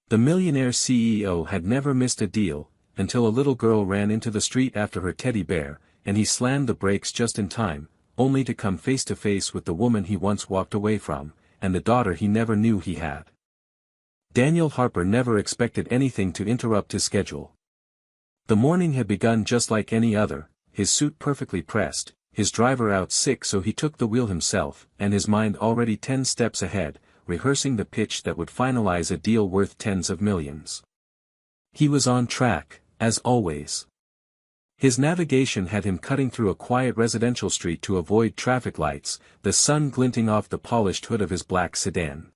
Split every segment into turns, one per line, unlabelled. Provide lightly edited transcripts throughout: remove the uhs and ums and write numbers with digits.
The millionaire CEO had never missed a deal, until a little girl ran into the street after her teddy bear, and he slammed the brakes just in time, only to come face to face with the woman he once walked away from, and the daughter he never knew he had. Daniel Harper never expected anything to interrupt his schedule. The morning had begun just like any other, his suit perfectly pressed, his driver out sick so he took the wheel himself, and his mind already 10 steps ahead, rehearsing the pitch that would finalize a deal worth tens of millions. He was on track, as always. His navigation had him cutting through a quiet residential street to avoid traffic lights, the sun glinting off the polished hood of his black sedan.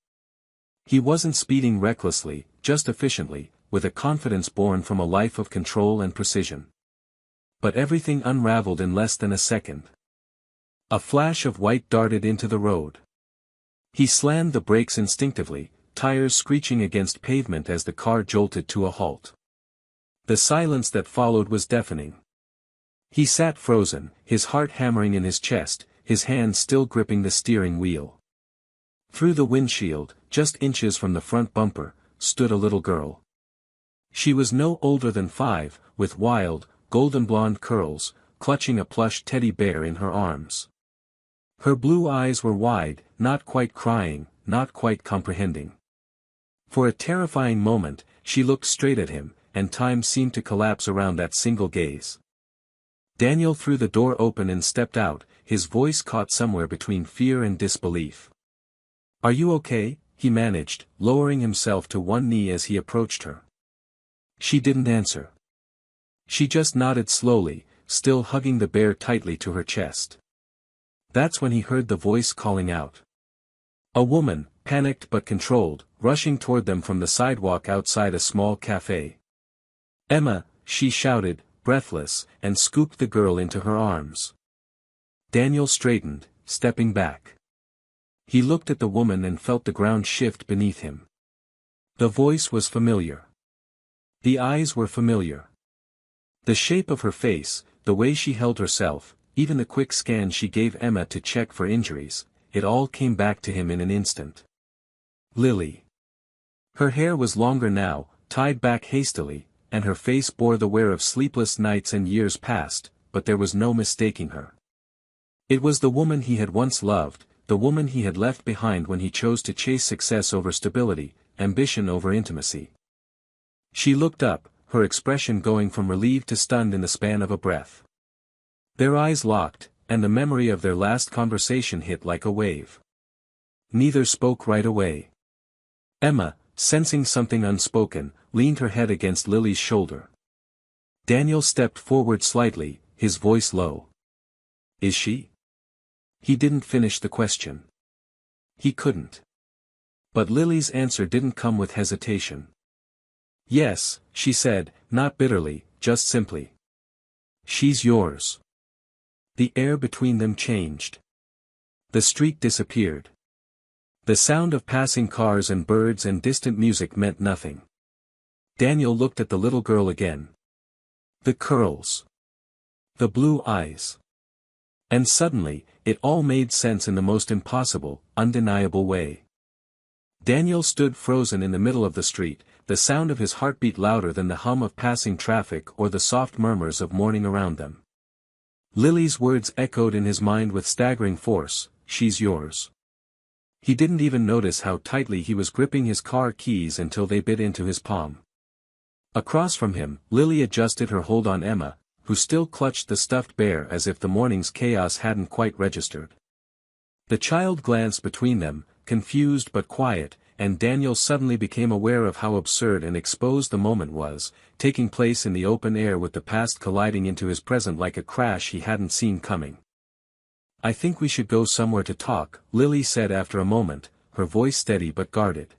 He wasn't speeding recklessly, just efficiently, with a confidence born from a life of control and precision. But everything unraveled in less than a second. A flash of white darted into the road. He slammed the brakes instinctively, tires screeching against pavement as the car jolted to a halt. The silence that followed was deafening. He sat frozen, his heart hammering in his chest, his hand still gripping the steering wheel. Through the windshield, just inches from the front bumper, stood a little girl. She was no older than 5, with wild, golden blonde curls, clutching a plush teddy bear in her arms. Her blue eyes were wide, not quite crying, not quite comprehending. For a terrifying moment, she looked straight at him, and time seemed to collapse around that single gaze. Daniel threw the door open and stepped out, his voice caught somewhere between fear and disbelief. "Are you okay?" he managed, lowering himself to one knee as he approached her. She didn't answer. She just nodded slowly, still hugging the bear tightly to her chest. That's when he heard the voice calling out. A woman, panicked but controlled, rushing toward them from the sidewalk outside a small cafe. "Emma," she shouted, breathless, and scooped the girl into her arms. Daniel straightened, stepping back. He looked at the woman and felt the ground shift beneath him. The voice was familiar. The eyes were familiar. The shape of her face, the way she held herself, even the quick scan she gave Emma to check for injuries, it all came back to him in an instant. Lily. Her hair was longer now, tied back hastily, and her face bore the wear of sleepless nights and years past, but there was no mistaking her. It was the woman he had once loved, the woman he had left behind when he chose to chase success over stability, ambition over intimacy. She looked up, her expression going from relieved to stunned in the span of a breath. Their eyes locked, and the memory of their last conversation hit like a wave. Neither spoke right away. Emma, sensing something unspoken, leaned her head against Lily's shoulder. Daniel stepped forward slightly, his voice low. "Is she?" He didn't finish the question. He couldn't. But Lily's answer didn't come with hesitation. "Yes," she said, not bitterly, just simply. "She's yours." The air between them changed. The street disappeared. The sound of passing cars and birds and distant music meant nothing. Daniel looked at the little girl again. The curls. The blue eyes. And suddenly, it all made sense in the most impossible, undeniable way. Daniel stood frozen in the middle of the street, the sound of his heartbeat louder than the hum of passing traffic or the soft murmurs of morning around them. Lily's words echoed in his mind with staggering force, "She's yours." He didn't even notice how tightly he was gripping his car keys until they bit into his palm. Across from him, Lily adjusted her hold on Emma, who still clutched the stuffed bear as if the morning's chaos hadn't quite registered. The child glanced between them, confused but quiet, and Daniel suddenly became aware of how absurd and exposed the moment was, taking place in the open air with the past colliding into his present like a crash he hadn't seen coming. "I think we should go somewhere to talk," Lily said after a moment, her voice steady but guarded.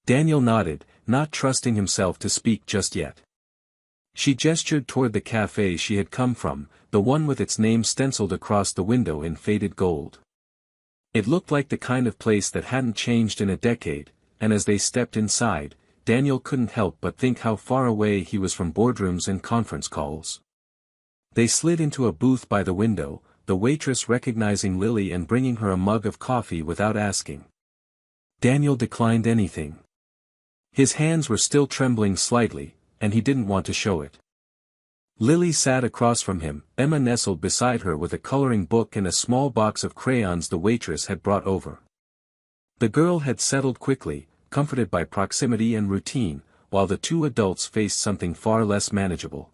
Daniel nodded, not trusting himself to speak just yet. She gestured toward the cafe she had come from, the one with its name stenciled across the window in faded gold. It looked like the kind of place that hadn't changed in a decade, and as they stepped inside, Daniel couldn't help but think how far away he was from boardrooms and conference calls. They slid into a booth by the window, the waitress recognizing Lily and bringing her a mug of coffee without asking. Daniel declined anything. His hands were still trembling slightly, and he didn't want to show it. Lily sat across from him, Emma nestled beside her with a coloring book and a small box of crayons the waitress had brought over. The girl had settled quickly, comforted by proximity and routine, while the two adults faced something far less manageable.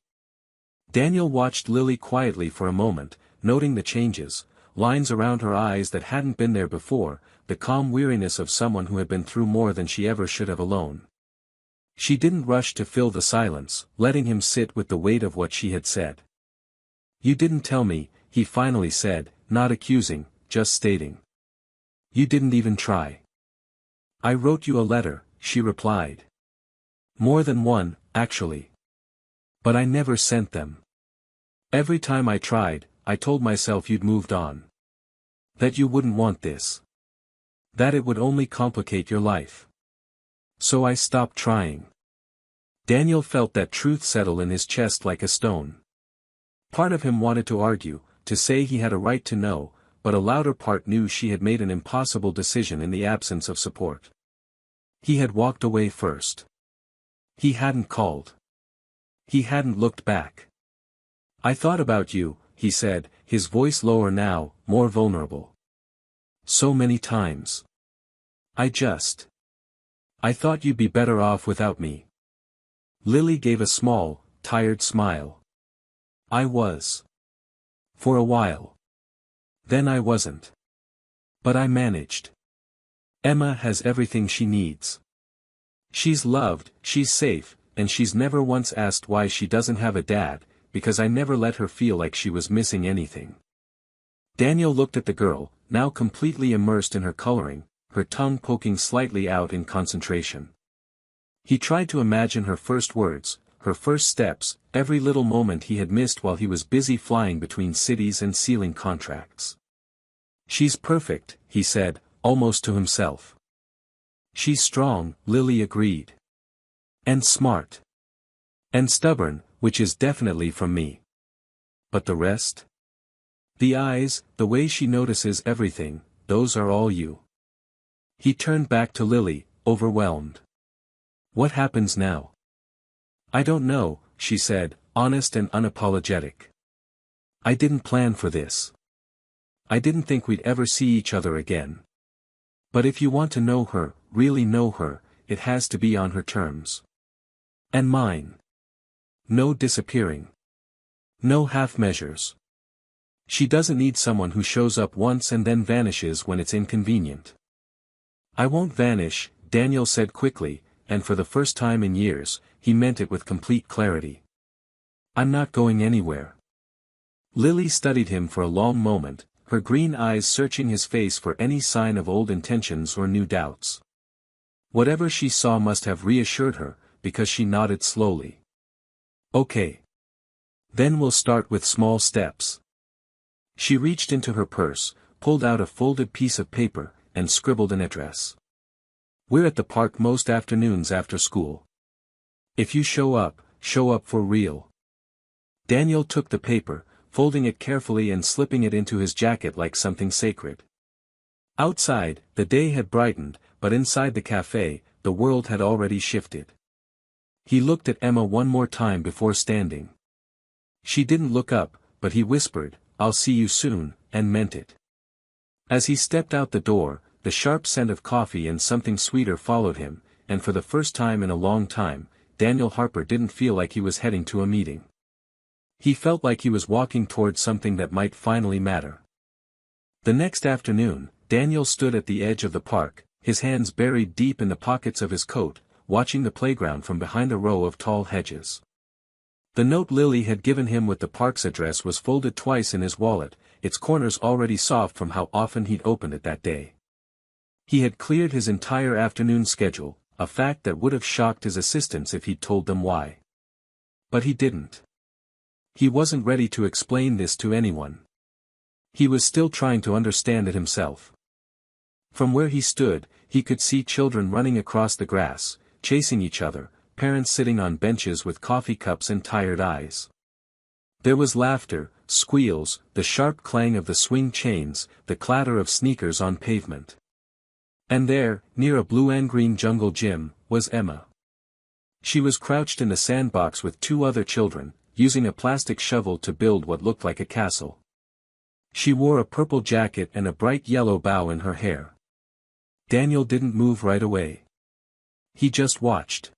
Daniel watched Lily quietly for a moment, noting the changes, lines around her eyes that hadn't been there before, the calm weariness of someone who had been through more than she ever should have alone. She didn't rush to fill the silence, letting him sit with the weight of what she had said. "You didn't tell me," he finally said, not accusing, just stating. "You didn't even try." "I wrote you a letter," she replied. "More than one, actually. But I never sent them. Every time I tried, I told myself you'd moved on. That you wouldn't want this. That it would only complicate your life. So I stopped trying." Daniel felt that truth settle in his chest like a stone. Part of him wanted to argue, to say he had a right to know, but a louder part knew she had made an impossible decision in the absence of support. He had walked away first. He hadn't called. He hadn't looked back. "I thought about you," he said, his voice lower now, more vulnerable. "So many times. I thought you'd be better off without me." Lily gave a small, tired smile. "I was. For a while. Then I wasn't. But I managed. Emma has everything she needs. She's loved, she's safe, and she's never once asked why she doesn't have a dad, because I never let her feel like she was missing anything." Daniel looked at the girl, now completely immersed in her coloring, her tongue poking slightly out in concentration. He tried to imagine her first words, her first steps, every little moment he had missed while he was busy flying between cities and sealing contracts. "She's perfect," he said, almost to himself. "She's strong," Lily agreed. "And smart. And stubborn, which is definitely from me. But the rest? The eyes, the way she notices everything, those are all you." He turned back to Lily, overwhelmed. "What happens now?" "I don't know," she said, honest and unapologetic. "I didn't plan for this. I didn't think we'd ever see each other again. But if you want to know her, really know her, it has to be on her terms. And mine. No disappearing. No half measures. She doesn't need someone who shows up once and then vanishes when it's inconvenient." "I won't vanish," Daniel said quickly, and for the first time in years, he meant it with complete clarity. "I'm not going anywhere." Lily studied him for a long moment, her green eyes searching his face for any sign of old intentions or new doubts. Whatever she saw must have reassured her, because she nodded slowly. "Okay. Then we'll start with small steps." She reached into her purse, pulled out a folded piece of paper, and scribbled an address. "We're at the park most afternoons after school. If you show up for real." Daniel took the paper, folding it carefully and slipping it into his jacket like something sacred. Outside, the day had brightened, but inside the cafe, the world had already shifted. He looked at Emma one more time before standing. She didn't look up, but he whispered, "I'll see you soon," and meant it. As he stepped out the door, the sharp scent of coffee and something sweeter followed him, and for the first time in a long time, Daniel Harper didn't feel like he was heading to a meeting. He felt like he was walking towards something that might finally matter. The next afternoon, Daniel stood at the edge of the park, his hands buried deep in the pockets of his coat, watching the playground from behind a row of tall hedges. The note Lily had given him with the park's address was folded twice in his wallet, its corners already soft from how often he'd opened it that day. He had cleared his entire afternoon schedule, a fact that would have shocked his assistants if he'd told them why. But he didn't. He wasn't ready to explain this to anyone. He was still trying to understand it himself. From where he stood, he could see children running across the grass, chasing each other, parents sitting on benches with coffee cups and tired eyes. There was laughter, squeals, the sharp clang of the swing chains, the clatter of sneakers on pavement. And there, near a blue and green jungle gym, was Emma. She was crouched in the sandbox with two other children, using a plastic shovel to build what looked like a castle. She wore a purple jacket and a bright yellow bow in her hair. Daniel didn't move right away. He just watched.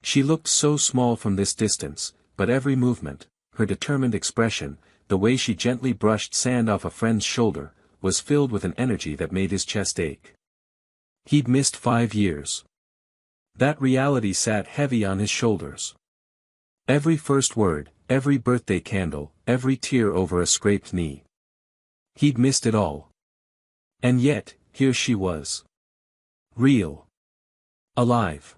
She looked so small from this distance, but every movement, her determined expression, the way she gently brushed sand off a friend's shoulder, was filled with an energy that made his chest ache. He'd missed 5 years. That reality sat heavy on his shoulders. Every first word, every birthday candle, every tear over a scraped knee. He'd missed it all. And yet, here she was. Real. Alive.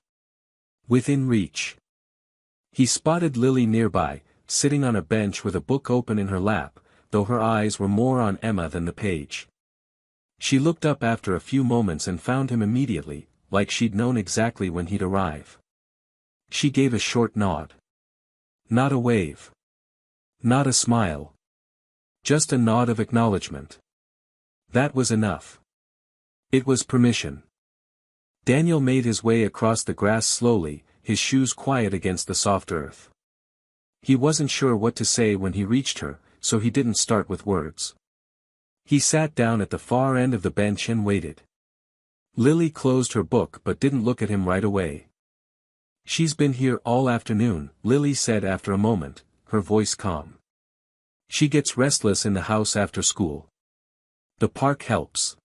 Within reach. He spotted Lily nearby, sitting on a bench with a book open in her lap, though her eyes were more on Emma than the page. She looked up after a few moments and found him immediately, like she'd known exactly when he'd arrive. She gave a short nod. Not a wave. Not a smile. Just a nod of acknowledgement. That was enough. It was permission. Daniel made his way across the grass slowly, his shoes quiet against the soft earth. He wasn't sure what to say when he reached her, so he didn't start with words. He sat down at the far end of the bench and waited. Lily closed her book but didn't look at him right away. "She's been here all afternoon," Lily said after a moment, her voice calm. "She gets restless in the house after school. The park helps."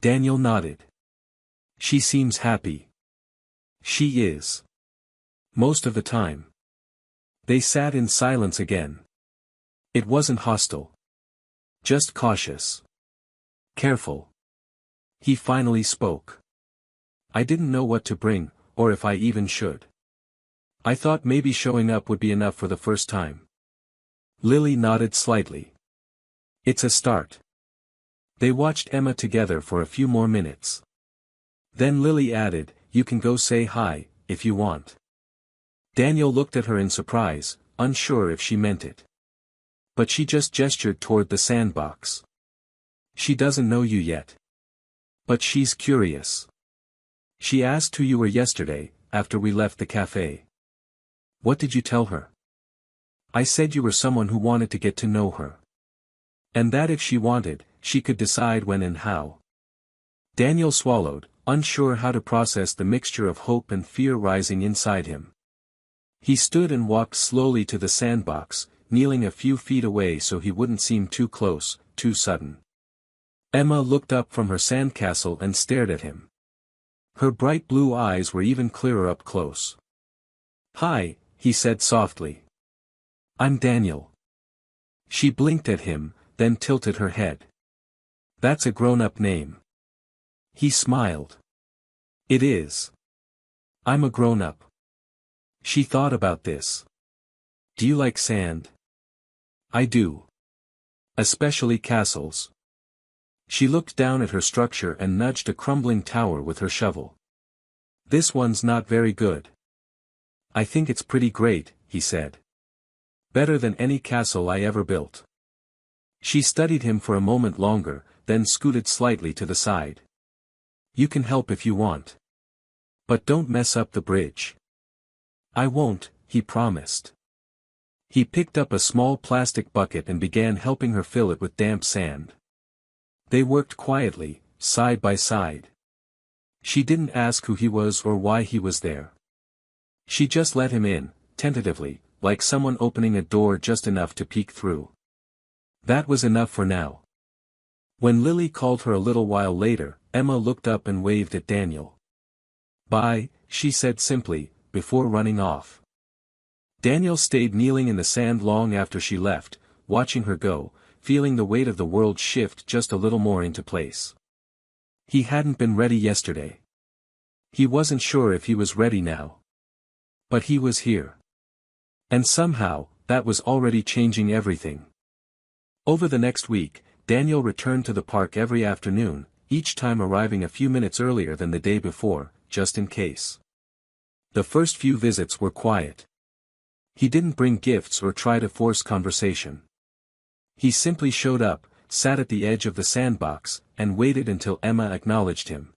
Daniel nodded. "She seems happy." "She is. Most of the time." They sat in silence again. It wasn't hostile. Just cautious. Careful. He finally spoke. "I didn't know what to bring, or if I even should. I thought maybe showing up would be enough for the first time." Lily nodded slightly. "It's a start." They watched Emma together for a few more minutes. Then Lily added, "You can go say hi, if you want." Daniel looked at her in surprise, unsure if she meant it. But she just gestured toward the sandbox. "She doesn't know you yet. But she's curious. She asked who you were yesterday, after we left the cafe." "What did you tell her?" "I said you were someone who wanted to get to know her. And that if she wanted, she could decide when and how." Daniel swallowed, unsure how to process the mixture of hope and fear rising inside him. He stood and walked slowly to the sandbox, kneeling a few feet away so he wouldn't seem too close, too sudden. Emma looked up from her sandcastle and stared at him. Her bright blue eyes were even clearer up close. "Hi," he said softly. "I'm Daniel." She blinked at him, then tilted her head. "That's a grown-up name." He smiled. "It is. I'm a grown-up." She thought about this. "Do you like sand?" "I do. Especially castles." She looked down at her structure and nudged a crumbling tower with her shovel. "This one's not very good." "I think it's pretty great," he said. "Better than any castle I ever built." She studied him for a moment longer, then scooted slightly to the side. "You can help if you want. But don't mess up the bridge." "I won't," he promised. He picked up a small plastic bucket and began helping her fill it with damp sand. They worked quietly, side by side. She didn't ask who he was or why he was there. She just let him in, tentatively, like someone opening a door just enough to peek through. That was enough for now. When Lily called her a little while later, Emma looked up and waved at Daniel. "Bye," she said simply, before running off. Daniel stayed kneeling in the sand long after she left, watching her go, feeling the weight of the world shift just a little more into place. He hadn't been ready yesterday. He wasn't sure if he was ready now. But he was here. And somehow, that was already changing everything. Over the next week, Daniel returned to the park every afternoon, each time arriving a few minutes earlier than the day before, just in case. The first few visits were quiet. He didn't bring gifts or try to force conversation. He simply showed up, sat at the edge of the sandbox, and waited until Emma acknowledged him.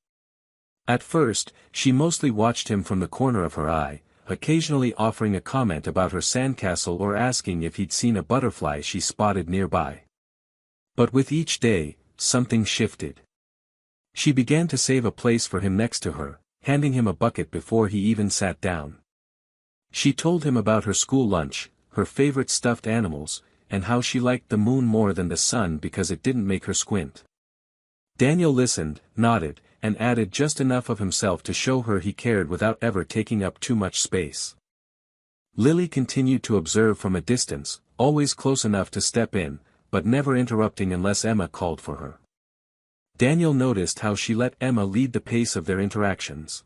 At first, she mostly watched him from the corner of her eye, occasionally offering a comment about her sandcastle or asking if he'd seen a butterfly she spotted nearby. But with each day, something shifted. She began to save a place for him next to her, handing him a bucket before he even sat down. She told him about her school lunch, her favorite stuffed animals, and how she liked the moon more than the sun because it didn't make her squint. Daniel listened, nodded, and added just enough of himself to show her he cared without ever taking up too much space. Lily continued to observe from a distance, always close enough to step in, but never interrupting unless Emma called for her. Daniel noticed how she let Emma lead the pace of their interactions.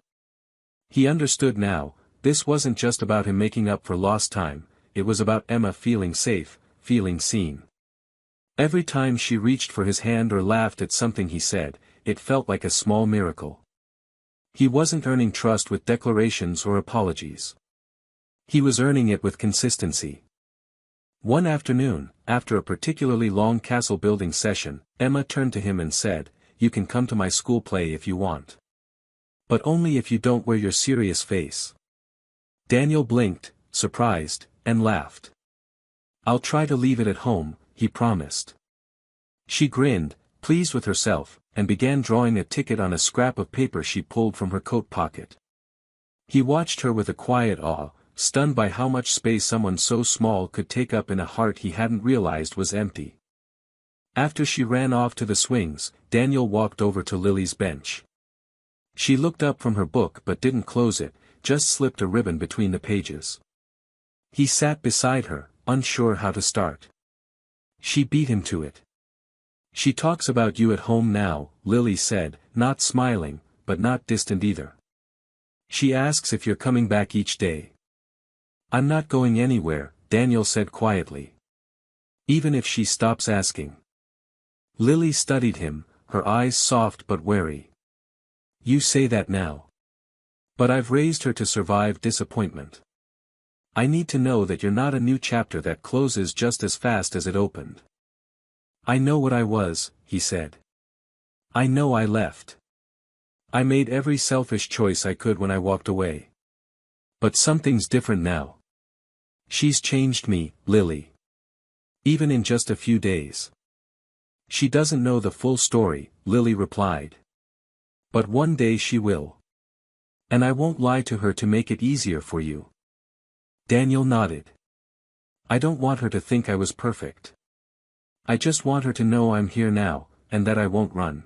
He understood now, this wasn't just about him making up for lost time, it was about Emma feeling safe, feeling seen. Every time she reached for his hand or laughed at something he said, it felt like a small miracle. He wasn't earning trust with declarations or apologies. He was earning it with consistency. One afternoon, after a particularly long castle-building session, Emma turned to him and said, "You can come to my school play if you want. But only if you don't wear your serious face." Daniel blinked, surprised, and laughed. "I'll try to leave it at home," he promised. She grinned, pleased with herself, and began drawing a ticket on a scrap of paper she pulled from her coat pocket. He watched her with a quiet awe, stunned by how much space someone so small could take up in a heart he hadn't realized was empty. After she ran off to the swings, Daniel walked over to Lily's bench. She looked up from her book but didn't close it, just slipped a ribbon between the pages. He sat beside her, unsure how to start. She beat him to it. "She talks about you at home now," Lily said, not smiling, but not distant either. "She asks if you're coming back each day." "I'm not going anywhere," Daniel said quietly. "Even if she stops asking." Lily studied him, her eyes soft but wary. "You say that now. But I've raised her to survive disappointment. I need to know that you're not a new chapter that closes just as fast as it opened." "I know what I was," he said. "I know I left. I made every selfish choice I could when I walked away. But something's different now. She's changed me, Lily. Even in just a few days." "She doesn't know the full story," Lily replied. "But one day she will. And I won't lie to her to make it easier for you." Daniel nodded. "I don't want her to think I was perfect. I just want her to know I'm here now, and that I won't run."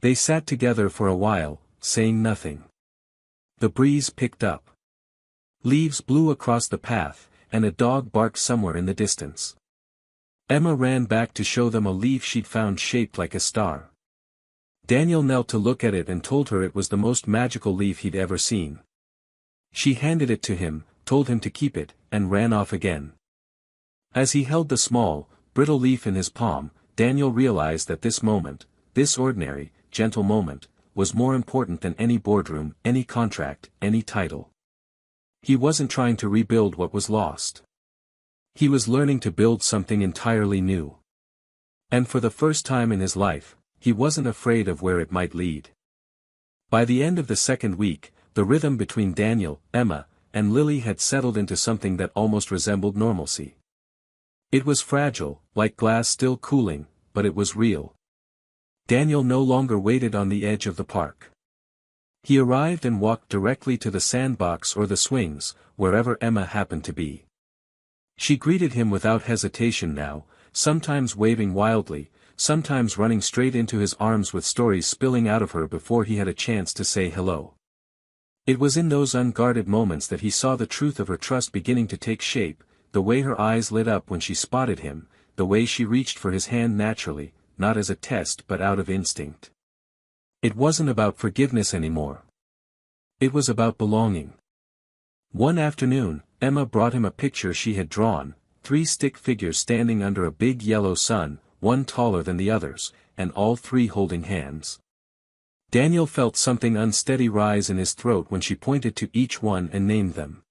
They sat together for a while, saying nothing. The breeze picked up. Leaves blew across the path, and a dog barked somewhere in the distance. Emma ran back to show them a leaf she'd found shaped like a star. Daniel knelt to look at it and told her it was the most magical leaf he'd ever seen. She handed it to him, told him to keep it, and ran off again. As he held the small, brittle leaf in his palm, Daniel realized that this moment, this ordinary, gentle moment, was more important than any boardroom, any contract, any title. He wasn't trying to rebuild what was lost. He was learning to build something entirely new. And for the first time in his life, he wasn't afraid of where it might lead. By the end of the second week, the rhythm between Daniel, Emma, and Lily had settled into something that almost resembled normalcy. It was fragile, like glass still cooling, but it was real. Daniel no longer waited on the edge of the park. He arrived and walked directly to the sandbox or the swings, wherever Emma happened to be. She greeted him without hesitation now, sometimes waving wildly, sometimes running straight into his arms with stories spilling out of her before he had a chance to say hello. It was in those unguarded moments that he saw the truth of her trust beginning to take shape, the way her eyes lit up when she spotted him, the way she reached for his hand naturally, not as a test but out of instinct. It wasn't about forgiveness anymore. It was about belonging. One afternoon, Emma brought him a picture she had drawn, 3 stick figures standing under a big yellow sun, one taller than the others, and all 3 holding hands. Daniel felt something unsteady rise in his throat when she pointed to each one and named them.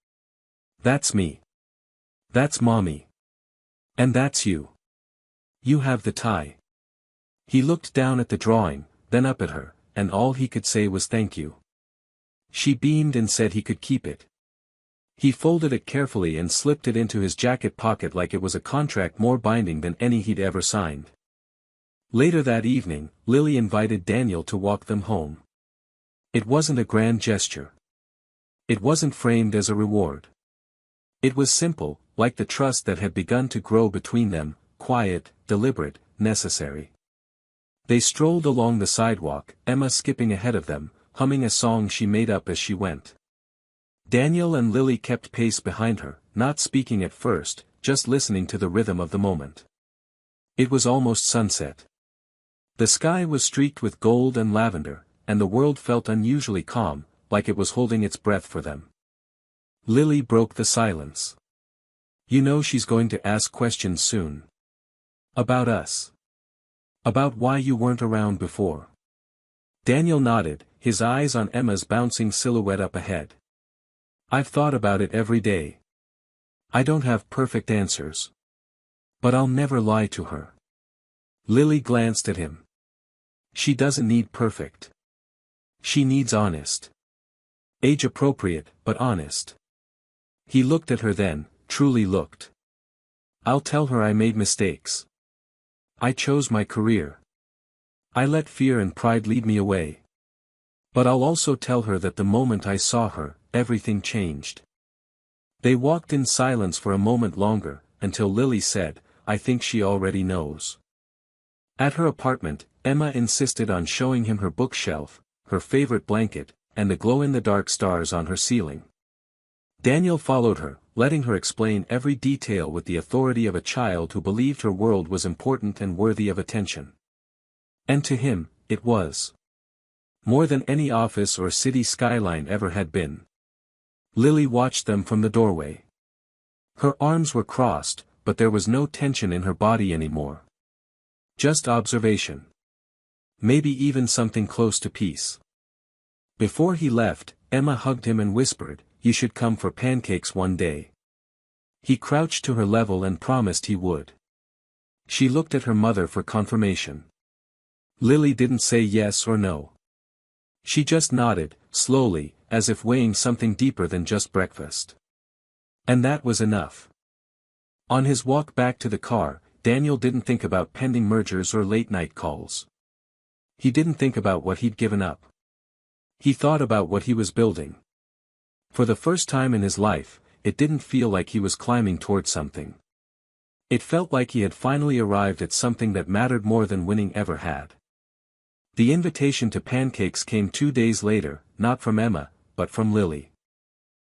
"That's me. That's Mommy. And that's you. You have the tie." He looked down at the drawing, then up at her, and all he could say was thank you. She beamed and said he could keep it. He folded it carefully and slipped it into his jacket pocket like it was a contract more binding than any he'd ever signed. Later that evening, Lily invited Daniel to walk them home. It wasn't a grand gesture. It wasn't framed as a reward. It was simple, like the trust that had begun to grow between them, quiet, deliberate, necessary. They strolled along the sidewalk, Emma skipping ahead of them, humming a song she made up as she went. Daniel and Lily kept pace behind her, not speaking at first, just listening to the rhythm of the moment. It was almost sunset. The sky was streaked with gold and lavender, and the world felt unusually calm, like it was holding its breath for them. Lily broke the silence. You know she's going to ask questions soon. About us. About why you weren't around before. Daniel nodded, his eyes on Emma's bouncing silhouette up ahead. I've thought about it every day. I don't have perfect answers. But I'll never lie to her. Lily glanced at him. She doesn't need perfect. She needs honest. Age-appropriate, but honest. He looked at her then, truly looked. I'll tell her I made mistakes. I chose my career. I let fear and pride lead me away. But I'll also tell her that the moment I saw her, everything changed. They walked in silence for a moment longer, until Lily said, I think she already knows. At her apartment, Emma insisted on showing him her bookshelf, her favorite blanket, and the glow-in-the-dark stars on her ceiling. Daniel followed her, letting her explain every detail with the authority of a child who believed her world was important and worthy of attention. And to him, it was. More than any office or city skyline ever had been. Lily watched them from the doorway. Her arms were crossed, but there was no tension in her body anymore. Just observation. Maybe even something close to peace. Before he left, Emma hugged him and whispered, you should come for pancakes one day. He crouched to her level and promised he would. She looked at her mother for confirmation. Lily didn't say yes or no. She just nodded, slowly, as if weighing something deeper than just breakfast. And that was enough. On his walk back to the car, Daniel didn't think about pending mergers or late-night calls. He didn't think about what he'd given up. He thought about what he was building. For the first time in his life, it didn't feel like he was climbing toward something. It felt like he had finally arrived at something that mattered more than winning ever had. The invitation to pancakes came 2 days later, not from Emma, but from Lily.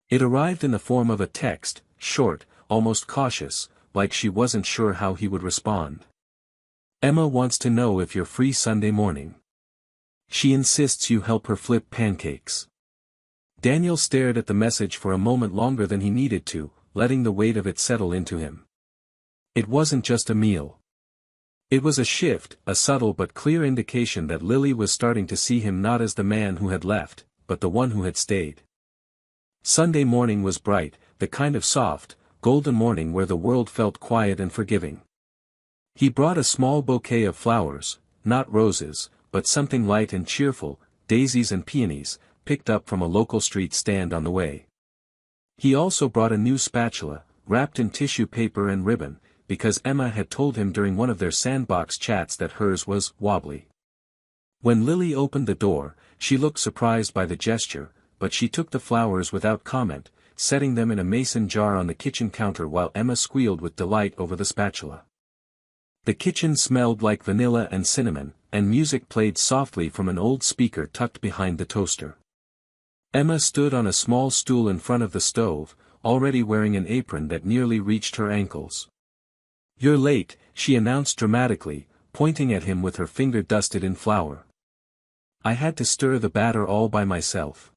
It arrived in the form of a text, short, almost cautious, like she wasn't sure how he would respond. Emma wants to know if you're free Sunday morning. She insists you help her flip pancakes. Daniel stared at the message for a moment longer than he needed to, letting the weight of it settle into him. It wasn't just a meal. It was a shift, a subtle but clear indication that Lily was starting to see him not as the man who had left, but the one who had stayed. Sunday morning was bright, the kind of soft, golden morning where the world felt quiet and forgiving. He brought a small bouquet of flowers, not roses, but something light and cheerful, daisies and peonies, picked up from a local street stand on the way. He also brought a new spatula, wrapped in tissue paper and ribbon, because Emma had told him during one of their sandbox chats that hers was wobbly. When Lily opened the door, she looked surprised by the gesture, but she took the flowers without comment, setting them in a mason jar on the kitchen counter while Emma squealed with delight over the spatula. The kitchen smelled like vanilla and cinnamon, and music played softly from an old speaker tucked behind the toaster. Emma stood on a small stool in front of the stove, already wearing an apron that nearly reached her ankles. "You're late," she announced dramatically, pointing at him with her finger dusted in flour. "I had to stir the batter all by myself."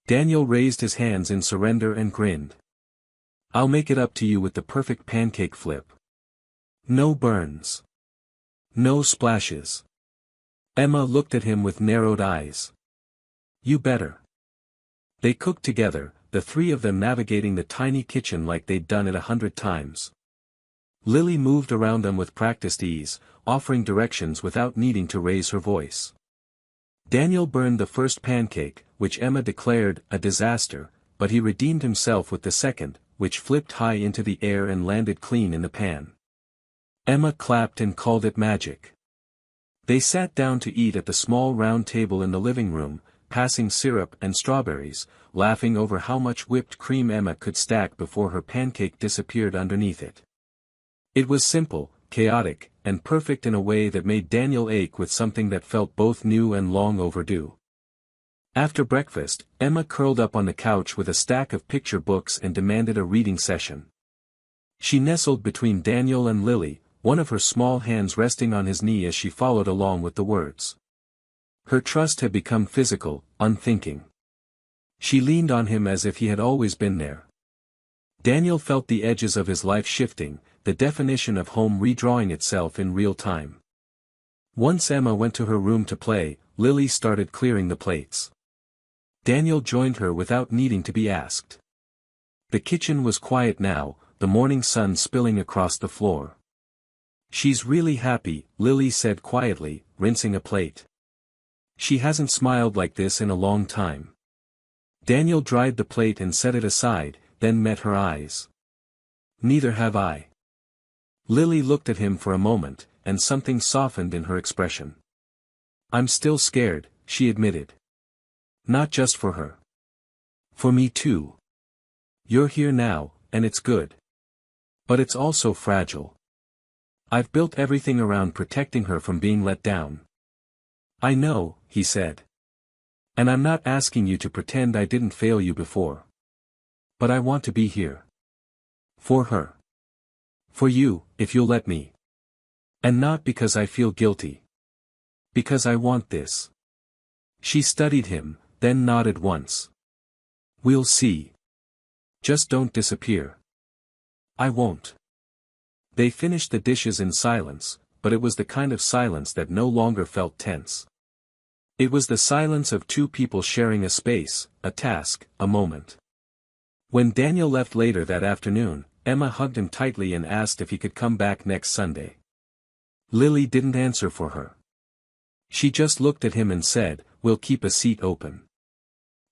Daniel raised his hands in surrender and grinned. "I'll make it up to you with the perfect pancake flip. No burns. No splashes." Emma looked at him with narrowed eyes. "You better." They cooked together, the three of them navigating the tiny kitchen like they'd done it 100 times. Lily moved around them with practiced ease, offering directions without needing to raise her voice. Daniel burned the first pancake, which Emma declared a disaster, but he redeemed himself with the second, which flipped high into the air and landed clean in the pan. Emma clapped and called it magic. They sat down to eat at the small round table in the living room, passing syrup and strawberries, laughing over how much whipped cream Emma could stack before her pancake disappeared underneath it. It was simple, chaotic, and perfect in a way that made Daniel ache with something that felt both new and long overdue. After breakfast, Emma curled up on the couch with a stack of picture books and demanded a reading session. She nestled between Daniel and Lily, one of her small hands resting on his knee as she followed along with the words. Her trust had become physical, unthinking. She leaned on him as if he had always been there. Daniel felt the edges of his life shifting, the definition of home redrawing itself in real time. Once Emma went to her room to play, Lily started clearing the plates. Daniel joined her without needing to be asked. The kitchen was quiet now, the morning sun spilling across the floor. She's really happy, Lily said quietly, rinsing a plate. She hasn't smiled like this in a long time. Daniel dried the plate and set it aside, then met her eyes. Neither have I. Lily looked at him for a moment, and something softened in her expression. I'm still scared, she admitted. Not just for her. For me too. You're here now, and it's good. But it's also fragile. I've built everything around protecting her from being let down. I know, he said. And I'm not asking you to pretend I didn't fail you before. But I want to be here. For her. For you, if you'll let me. And not because I feel guilty. Because I want this. She studied him, then nodded once. We'll see. Just don't disappear. I won't. They finished the dishes in silence, but it was the kind of silence that no longer felt tense. It was the silence of two people sharing a space, a task, a moment. When Daniel left later that afternoon, Emma hugged him tightly and asked if he could come back next Sunday. Lily didn't answer for her. She just looked at him and said, "We'll keep a seat open."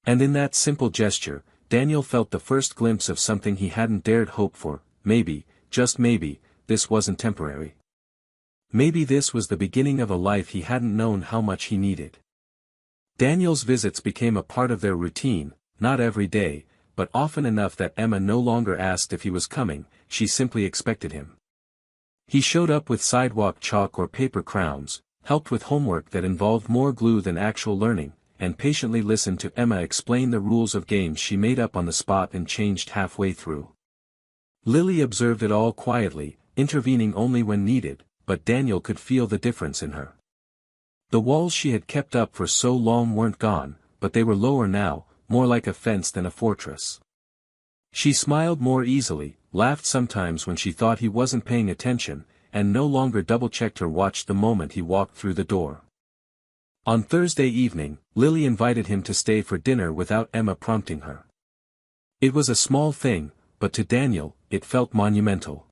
And in that simple gesture, Daniel felt the first glimpse of something he hadn't dared hope for. Maybe, just maybe, this wasn't temporary. Maybe this was the beginning of a life he hadn't known how much he needed. Daniel's visits became a part of their routine, not every day, but often enough that Emma no longer asked if he was coming, she simply expected him. He showed up with sidewalk chalk or paper crowns, helped with homework that involved more glue than actual learning, and patiently listened to Emma explain the rules of games she made up on the spot and changed halfway through. Lily observed it all quietly, intervening only when needed, but Daniel could feel the difference in her. The walls she had kept up for so long weren't gone, but they were lower now, more like a fence than a fortress. She smiled more easily, laughed sometimes when she thought he wasn't paying attention, and no longer double-checked her watch the moment he walked through the door. On Thursday evening, Lily invited him to stay for dinner without Emma prompting her. It was a small thing, but to Daniel, it felt monumental.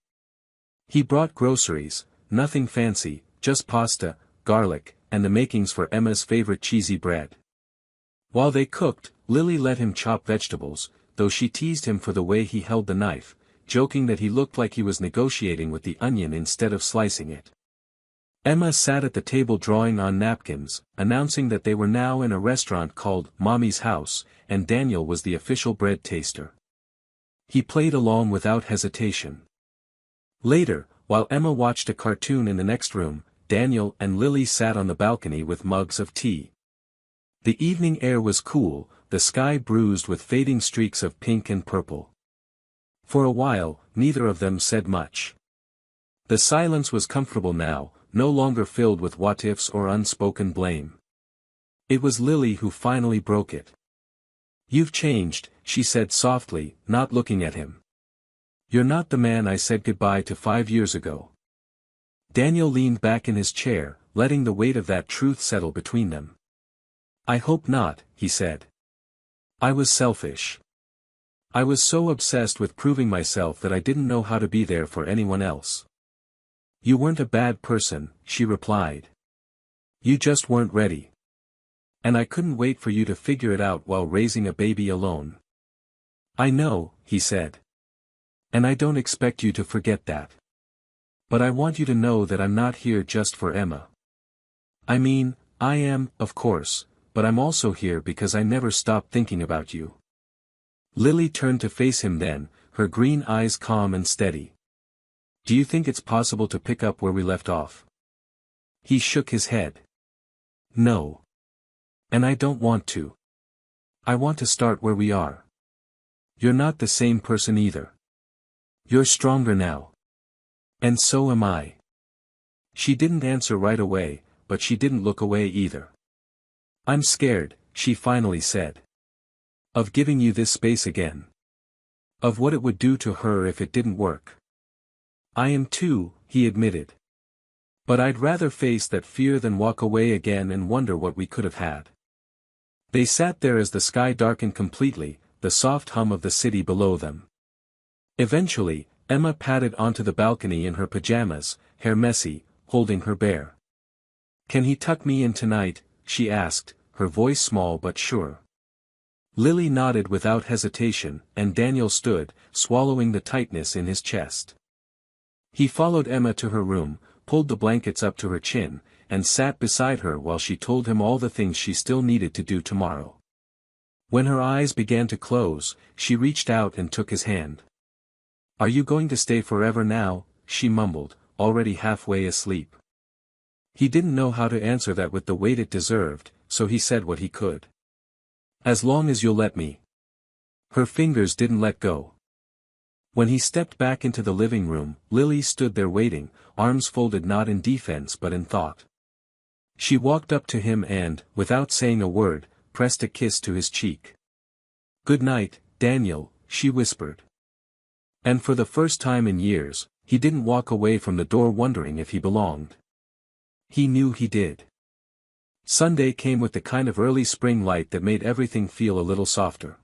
He brought groceries, nothing fancy, just pasta, garlic, and the makings for Emma's favorite cheesy bread. While they cooked, Lily let him chop vegetables, though she teased him for the way he held the knife, joking that he looked like he was negotiating with the onion instead of slicing it. Emma sat at the table drawing on napkins, announcing that they were now in a restaurant called Mommy's House, and Daniel was the official bread taster. He played along without hesitation. Later, while Emma watched a cartoon in the next room, Daniel and Lily sat on the balcony with mugs of tea. The evening air was cool, the sky bruised with fading streaks of pink and purple. For a while, neither of them said much. The silence was comfortable now, no longer filled with what-ifs or unspoken blame. It was Lily who finally broke it. "You've changed," she said softly, not looking at him. "You're not the man I said goodbye to 5 years ago." Daniel leaned back in his chair, letting the weight of that truth settle between them. "I hope not," he said. "I was selfish. I was so obsessed with proving myself that I didn't know how to be there for anyone else." "You weren't a bad person," she replied. "You just weren't ready." And I couldn't wait for you to figure it out while raising a baby alone. I know, he said. And I don't expect you to forget that. But I want you to know that I'm not here just for Emma. I mean, I am, of course, but I'm also here because I never stopped thinking about you. Lily turned to face him then, her green eyes calm and steady. Do you think it's possible to pick up where we left off? He shook his head. No. And I don't want to. I want to start where we are. You're not the same person either. You're stronger now. And so am I. She didn't answer right away, but she didn't look away either. I'm scared, she finally said. Of giving you this space again. Of what it would do to her if it didn't work. I am too, he admitted. But I'd rather face that fear than walk away again and wonder what we could have had. They sat there as the sky darkened completely, the soft hum of the city below them. Eventually, Emma padded onto the balcony in her pajamas, hair messy, holding her bear. Can he tuck me in tonight? She asked, her voice small but sure. Lily nodded without hesitation, and Daniel stood, swallowing the tightness in his chest. He followed Emma to her room, pulled the blankets up to her chin, and sat beside her while she told him all the things she still needed to do tomorrow. When her eyes began to close, she reached out and took his hand. Are you going to stay forever now? She mumbled, already halfway asleep. He didn't know how to answer that with the weight it deserved, so he said what he could. As long as you'll let me. Her fingers didn't let go. When he stepped back into the living room, Lily stood there waiting, arms folded not in defense but in thought. She walked up to him and, without saying a word, pressed a kiss to his cheek. Good night, Daniel, she whispered. And for the first time in years, he didn't walk away from the door wondering if he belonged. He knew he did. Sunday came with the kind of early spring light that made everything feel a little softer.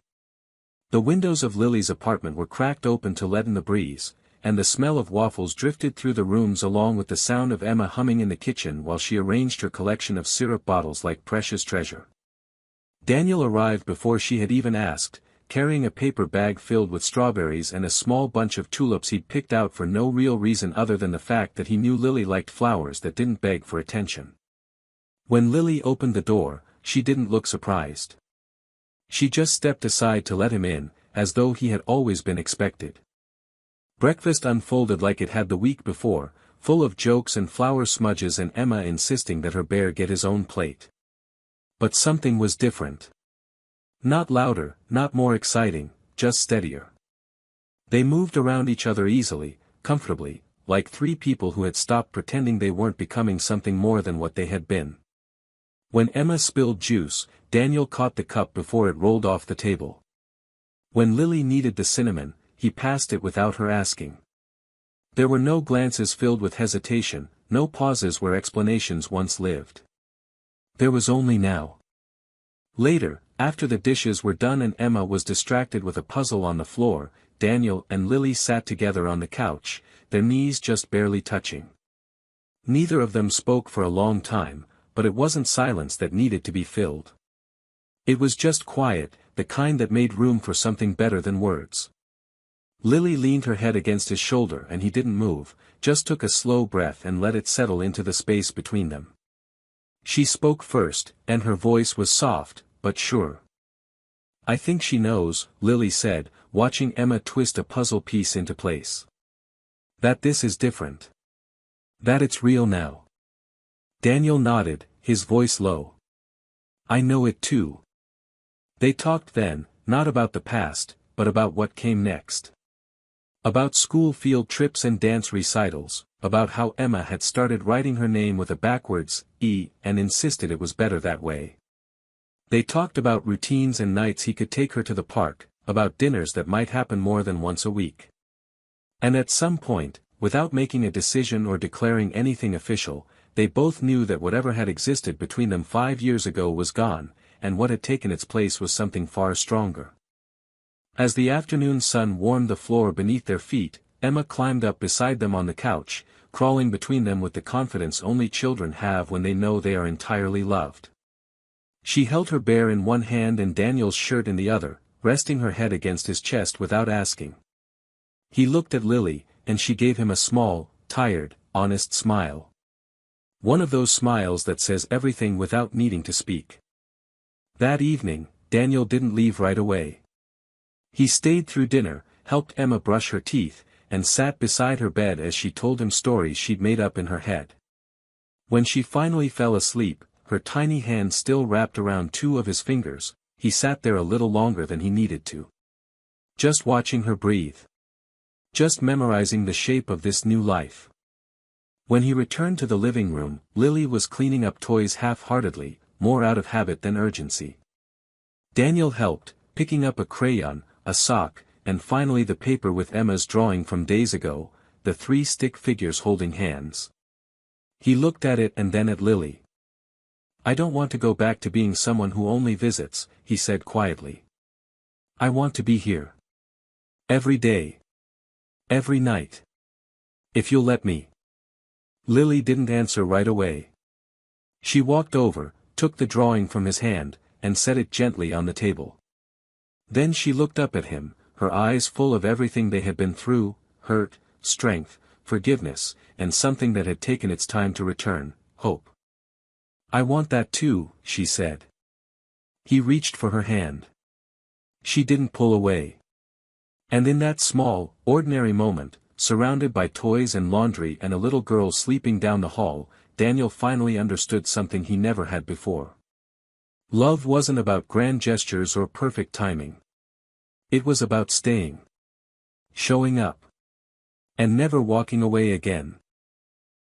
The windows of Lily's apartment were cracked open to let in the breeze, and the smell of waffles drifted through the rooms along with the sound of Emma humming in the kitchen while she arranged her collection of syrup bottles like precious treasure. Daniel arrived before she had even asked, carrying a paper bag filled with strawberries and a small bunch of tulips he'd picked out for no real reason other than the fact that he knew Lily liked flowers that didn't beg for attention. When Lily opened the door, she didn't look surprised. She just stepped aside to let him in, as though he had always been expected. Breakfast unfolded like it had the week before, full of jokes and flour smudges and Emma insisting that her bear get his own plate. But something was different. Not louder, not more exciting, just steadier. They moved around each other easily, comfortably, like three people who had stopped pretending they weren't becoming something more than what they had been. When Emma spilled juice, Daniel caught the cup before it rolled off the table. When Lily needed the cinnamon, he passed it without her asking. There were no glances filled with hesitation, no pauses where explanations once lived. There was only now. Later, after the dishes were done and Emma was distracted with a puzzle on the floor, Daniel and Lily sat together on the couch, their knees just barely touching. Neither of them spoke for a long time, but it wasn't silence that needed to be filled. It was just quiet, the kind that made room for something better than words. Lily leaned her head against his shoulder and he didn't move, just took a slow breath and let it settle into the space between them. She spoke first, and her voice was soft, but sure. I think she knows, Lily said, watching Emma twist a puzzle piece into place. That this is different. That it's real now. Daniel nodded, his voice low. I know it too. They talked then, not about the past, but about what came next. About school field trips and dance recitals, about how Emma had started writing her name with a backwards E and insisted it was better that way. They talked about routines and nights he could take her to the park, about dinners that might happen more than once a week. And at some point, without making a decision or declaring anything official, they both knew that whatever had existed between them 5 years ago was gone, and what had taken its place was something far stronger. As the afternoon sun warmed the floor beneath their feet, Emma climbed up beside them on the couch, crawling between them with the confidence only children have when they know they are entirely loved. She held her bear in one hand and Daniel's shirt in the other, resting her head against his chest without asking. He looked at Lily, and she gave him a small, tired, honest smile. One of those smiles that says everything without needing to speak. That evening, Daniel didn't leave right away. He stayed through dinner, helped Emma brush her teeth, and sat beside her bed as she told him stories she'd made up in her head. When she finally fell asleep, her tiny hand still wrapped around two of his fingers, he sat there a little longer than he needed to. Just watching her breathe. Just memorizing the shape of this new life. When he returned to the living room, Lily was cleaning up toys half-heartedly, more out of habit than urgency. Daniel helped, picking up a crayon, a sock, and finally the paper with Emma's drawing from days ago, the three stick figures holding hands. He looked at it and then at Lily. "I don't want to go back to being someone who only visits," he said quietly. "I want to be here. Every day. Every night. If you'll let me." Lily didn't answer right away. She walked over, took the drawing from his hand, and set it gently on the table. Then she looked up at him, her eyes full of everything they had been through, hurt, strength, forgiveness, and something that had taken its time to return, hope. "I want that too," she said. He reached for her hand. She didn't pull away. And in that small, ordinary moment, surrounded by toys and laundry and a little girl sleeping down the hall, Daniel finally understood something he never had before. Love wasn't about grand gestures or perfect timing. It was about staying. Showing up. And never walking away again.